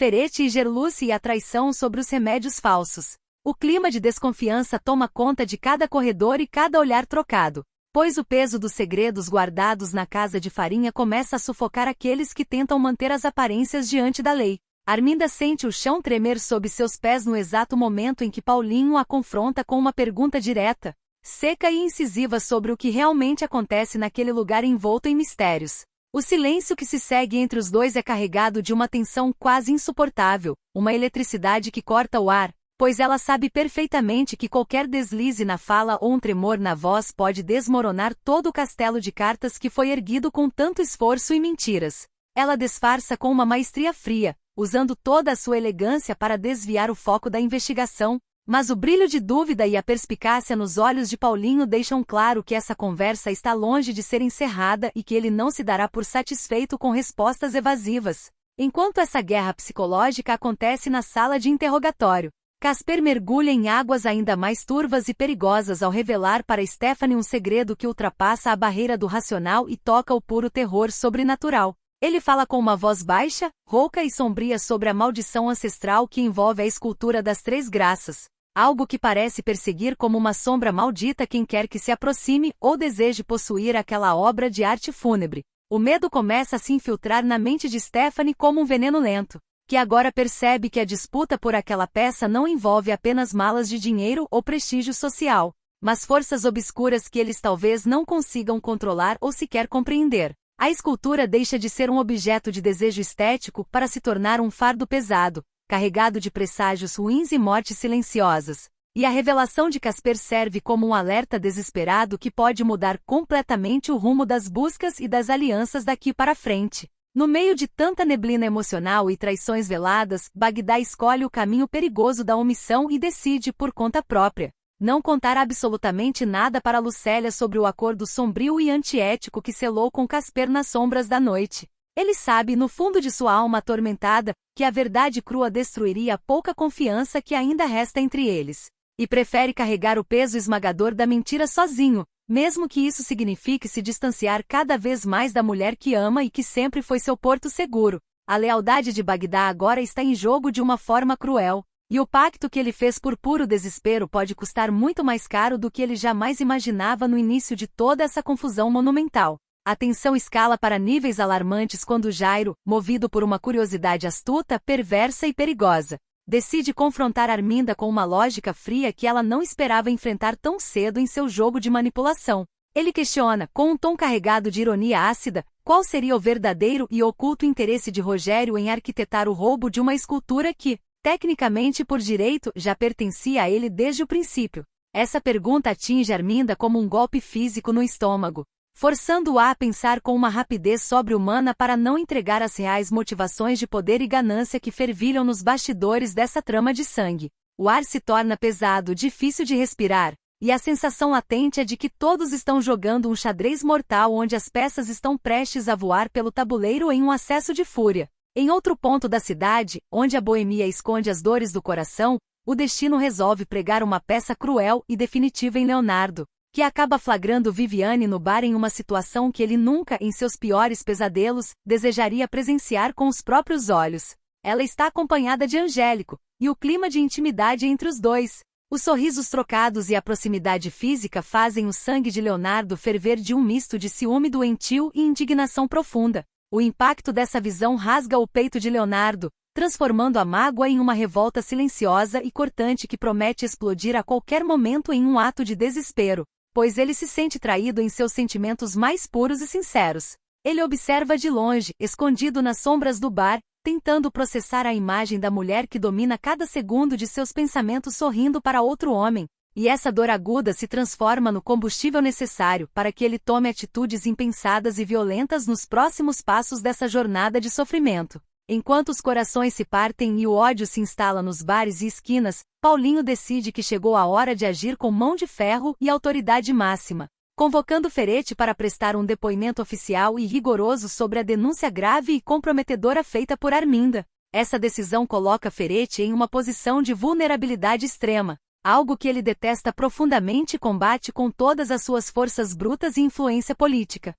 Ferete e Gerluce e a traição sobre os remédios falsos. O clima de desconfiança toma conta de cada corredor e cada olhar trocado, pois o peso dos segredos guardados na casa de farinha começa a sufocar aqueles que tentam manter as aparências diante da lei. Arminda sente o chão tremer sob seus pés no exato momento em que Paulinho a confronta com uma pergunta direta, seca e incisiva sobre o que realmente acontece naquele lugar envolto em mistérios. O silêncio que se segue entre os dois é carregado de uma tensão quase insuportável, uma eletricidade que corta o ar, pois ela sabe perfeitamente que qualquer deslize na fala ou um tremor na voz pode desmoronar todo o castelo de cartas que foi erguido com tanto esforço e mentiras. Ela disfarça com uma maestria fria, usando toda a sua elegância para desviar o foco da investigação, mas o brilho de dúvida e a perspicácia nos olhos de Paulinho deixam claro que essa conversa está longe de ser encerrada e que ele não se dará por satisfeito com respostas evasivas. Enquanto essa guerra psicológica acontece na sala de interrogatório, Casper mergulha em águas ainda mais turvas e perigosas ao revelar para Stephanie um segredo que ultrapassa a barreira do racional e toca o puro terror sobrenatural. Ele fala com uma voz baixa, rouca e sombria sobre a maldição ancestral que envolve a escultura das Três Graças, algo que parece perseguir como uma sombra maldita quem quer que se aproxime ou deseje possuir aquela obra de arte fúnebre. O medo começa a se infiltrar na mente de Stephanie como um veneno lento, que agora percebe que a disputa por aquela peça não envolve apenas malas de dinheiro ou prestígio social, mas forças obscuras que eles talvez não consigam controlar ou sequer compreender. A escultura deixa de ser um objeto de desejo estético para se tornar um fardo pesado, carregado de presságios ruins e mortes silenciosas. E a revelação de Casper serve como um alerta desesperado que pode mudar completamente o rumo das buscas e das alianças daqui para frente. No meio de tanta neblina emocional e traições veladas, Bagdá escolhe o caminho perigoso da omissão e decide por conta própria não contar absolutamente nada para Lucélia sobre o acordo sombrio e antiético que selou com Casper nas sombras da noite. Ele sabe, no fundo de sua alma atormentada, que a verdade crua destruiria a pouca confiança que ainda resta entre eles. E prefere carregar o peso esmagador da mentira sozinho, mesmo que isso signifique se distanciar cada vez mais da mulher que ama e que sempre foi seu porto seguro. A lealdade de Bagdá agora está em jogo de uma forma cruel. E o pacto que ele fez por puro desespero pode custar muito mais caro do que ele jamais imaginava no início de toda essa confusão monumental. A tensão escala para níveis alarmantes quando Jairo, movido por uma curiosidade astuta, perversa e perigosa, decide confrontar Arminda com uma lógica fria que ela não esperava enfrentar tão cedo em seu jogo de manipulação. Ele questiona, com um tom carregado de ironia ácida, qual seria o verdadeiro e oculto interesse de Rogério em arquitetar o roubo de uma escultura que, tecnicamente por direito, já pertencia a ele desde o princípio. Essa pergunta atinge Arminda como um golpe físico no estômago, forçando-a a pensar com uma rapidez sobre-humana para não entregar as reais motivações de poder e ganância que fervilham nos bastidores dessa trama de sangue. O ar se torna pesado, difícil de respirar, e a sensação latente é de que todos estão jogando um xadrez mortal onde as peças estão prestes a voar pelo tabuleiro em um acesso de fúria. Em outro ponto da cidade, onde a boemia esconde as dores do coração, o destino resolve pregar uma peça cruel e definitiva em Leonardo, que acaba flagrando Viviane no bar em uma situação que ele nunca, em seus piores pesadelos, desejaria presenciar com os próprios olhos. Ela está acompanhada de Angélico, e o clima de intimidade entre os dois. Os sorrisos trocados e a proximidade física fazem o sangue de Leonardo ferver de um misto de ciúme doentio e indignação profunda. O impacto dessa visão rasga o peito de Leonardo, transformando a mágoa em uma revolta silenciosa e cortante que promete explodir a qualquer momento em um ato de desespero, pois ele se sente traído em seus sentimentos mais puros e sinceros. Ele observa de longe, escondido nas sombras do bar, tentando processar a imagem da mulher que domina cada segundo de seus pensamentos sorrindo para outro homem. E essa dor aguda se transforma no combustível necessário para que ele tome atitudes impensadas e violentas nos próximos passos dessa jornada de sofrimento. Enquanto os corações se partem e o ódio se instala nos bares e esquinas, Paulinho decide que chegou a hora de agir com mão de ferro e autoridade máxima, convocando Ferete para prestar um depoimento oficial e rigoroso sobre a denúncia grave e comprometedora feita por Arminda. Essa decisão coloca Ferete em uma posição de vulnerabilidade extrema, algo que ele detesta profundamente e combate com todas as suas forças brutas e influência política.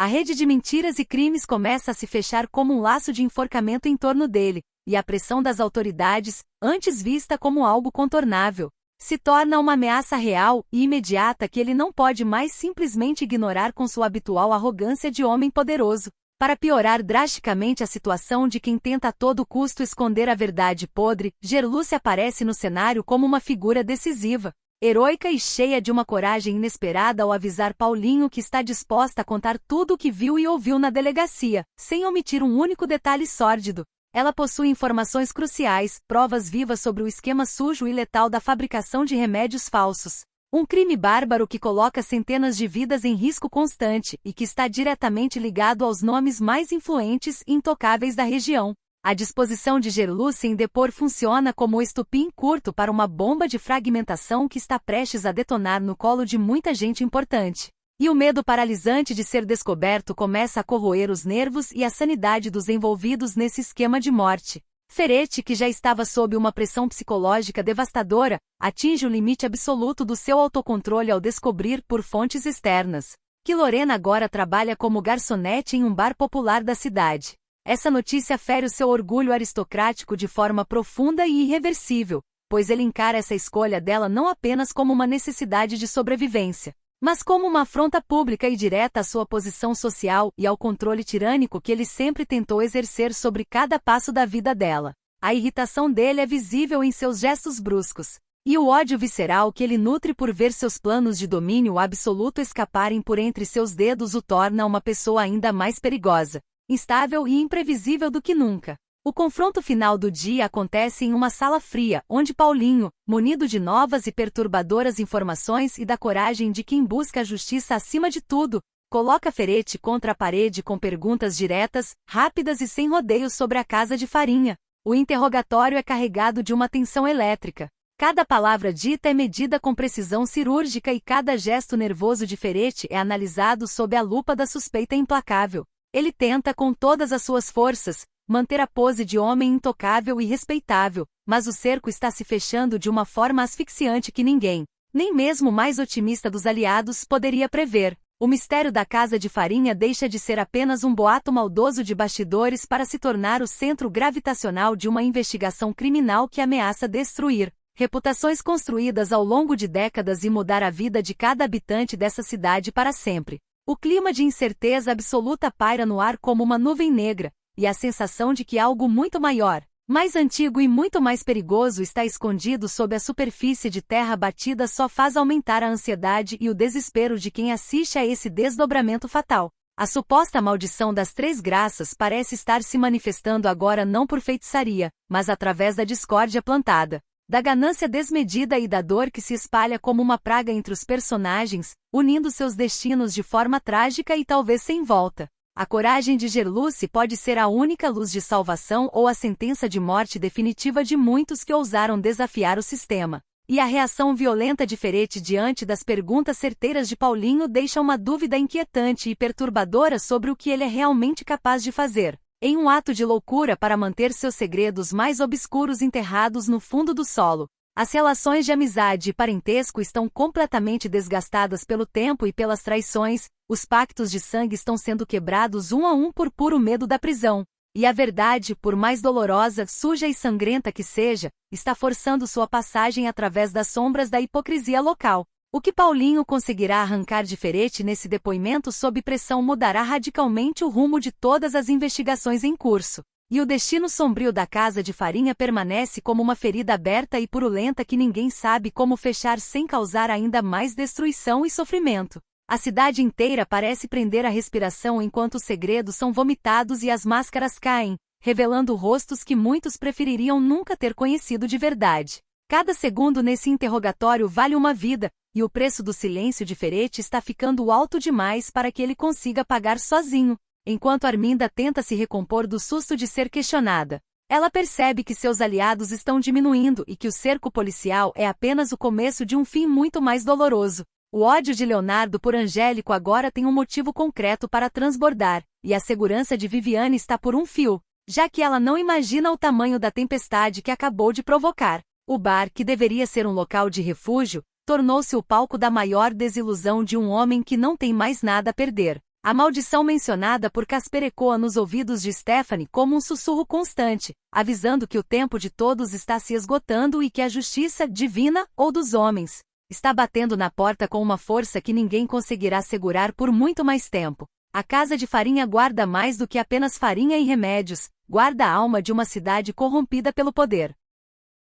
A rede de mentiras e crimes começa a se fechar como um laço de enforcamento em torno dele, e a pressão das autoridades, antes vista como algo contornável, se torna uma ameaça real e imediata que ele não pode mais simplesmente ignorar com sua habitual arrogância de homem poderoso. Para piorar drasticamente a situação de quem tenta a todo custo esconder a verdade podre, Gerluce aparece no cenário como uma figura decisiva, heroica e cheia de uma coragem inesperada ao avisar Paulinho que está disposta a contar tudo o que viu e ouviu na delegacia, sem omitir um único detalhe sórdido. Ela possui informações cruciais, provas vivas sobre o esquema sujo e letal da fabricação de remédios falsos. Um crime bárbaro que coloca centenas de vidas em risco constante e que está diretamente ligado aos nomes mais influentes e intocáveis da região. A disposição de Gerluce em depor funciona como o estupim curto para uma bomba de fragmentação que está prestes a detonar no colo de muita gente importante. E o medo paralisante de ser descoberto começa a corroer os nervos e a sanidade dos envolvidos nesse esquema de morte. Ferretti, que já estava sob uma pressão psicológica devastadora, atinge o limite absoluto do seu autocontrole ao descobrir por fontes externas que Lorena agora trabalha como garçonete em um bar popular da cidade. Essa notícia fere o seu orgulho aristocrático de forma profunda e irreversível, pois ele encara essa escolha dela não apenas como uma necessidade de sobrevivência, mas como uma afronta pública e direta à sua posição social e ao controle tirânico que ele sempre tentou exercer sobre cada passo da vida dela. A irritação dele é visível em seus gestos bruscos, e o ódio visceral que ele nutre por ver seus planos de domínio absoluto escaparem por entre seus dedos o torna uma pessoa ainda mais perigosa, instável e imprevisível do que nunca. O confronto final do dia acontece em uma sala fria, onde Paulinho, munido de novas e perturbadoras informações e da coragem de quem busca a justiça acima de tudo, coloca Ferretti contra a parede com perguntas diretas, rápidas e sem rodeios sobre a casa de farinha. O interrogatório é carregado de uma tensão elétrica. Cada palavra dita é medida com precisão cirúrgica e cada gesto nervoso de Ferretti é analisado sob a lupa da suspeita implacável. Ele tenta com todas as suas forças manter a pose de homem intocável e respeitável, mas o cerco está se fechando de uma forma asfixiante que ninguém, nem mesmo o mais otimista dos aliados, poderia prever. O mistério da casa de farinha deixa de ser apenas um boato maldoso de bastidores para se tornar o centro gravitacional de uma investigação criminal que ameaça destruir reputações construídas ao longo de décadas e mudar a vida de cada habitante dessa cidade para sempre. O clima de incerteza absoluta paira no ar como uma nuvem negra, e a sensação de que algo muito maior, mais antigo e muito mais perigoso está escondido sob a superfície de terra batida só faz aumentar a ansiedade e o desespero de quem assiste a esse desdobramento fatal. A suposta maldição das Três Graças parece estar se manifestando agora não por feitiçaria, mas através da discórdia plantada, da ganância desmedida e da dor que se espalha como uma praga entre os personagens, unindo seus destinos de forma trágica e talvez sem volta. A coragem de Gerluce pode ser a única luz de salvação ou a sentença de morte definitiva de muitos que ousaram desafiar o sistema. E a reação violenta de Ferretti diante das perguntas certeiras de Paulinho deixa uma dúvida inquietante e perturbadora sobre o que ele é realmente capaz de fazer, em um ato de loucura para manter seus segredos mais obscuros enterrados no fundo do solo. As relações de amizade e parentesco estão completamente desgastadas pelo tempo e pelas traições, os pactos de sangue estão sendo quebrados um a um por puro medo da prisão. E a verdade, por mais dolorosa, suja e sangrenta que seja, está forçando sua passagem através das sombras da hipocrisia local. O que Paulinho conseguirá arrancar de Ferretti nesse depoimento sob pressão mudará radicalmente o rumo de todas as investigações em curso. E o destino sombrio da casa de farinha permanece como uma ferida aberta e purulenta que ninguém sabe como fechar sem causar ainda mais destruição e sofrimento. A cidade inteira parece prender a respiração enquanto os segredos são vomitados e as máscaras caem, revelando rostos que muitos prefeririam nunca ter conhecido de verdade. Cada segundo nesse interrogatório vale uma vida, e o preço do silêncio de Ferretti está ficando alto demais para que ele consiga pagar sozinho. Enquanto Arminda tenta se recompor do susto de ser questionada, ela percebe que seus aliados estão diminuindo e que o cerco policial é apenas o começo de um fim muito mais doloroso. O ódio de Leonardo por Angélico agora tem um motivo concreto para transbordar, e a segurança de Viviane está por um fio, já que ela não imagina o tamanho da tempestade que acabou de provocar. O bar, que deveria ser um local de refúgio, tornou-se o palco da maior desilusão de um homem que não tem mais nada a perder. A maldição mencionada por Casper ecoa nos ouvidos de Stephanie como um sussurro constante, avisando que o tempo de todos está se esgotando e que a justiça, divina, ou dos homens, está batendo na porta com uma força que ninguém conseguirá segurar por muito mais tempo. A casa de farinha guarda mais do que apenas farinha e remédios, guarda a alma de uma cidade corrompida pelo poder.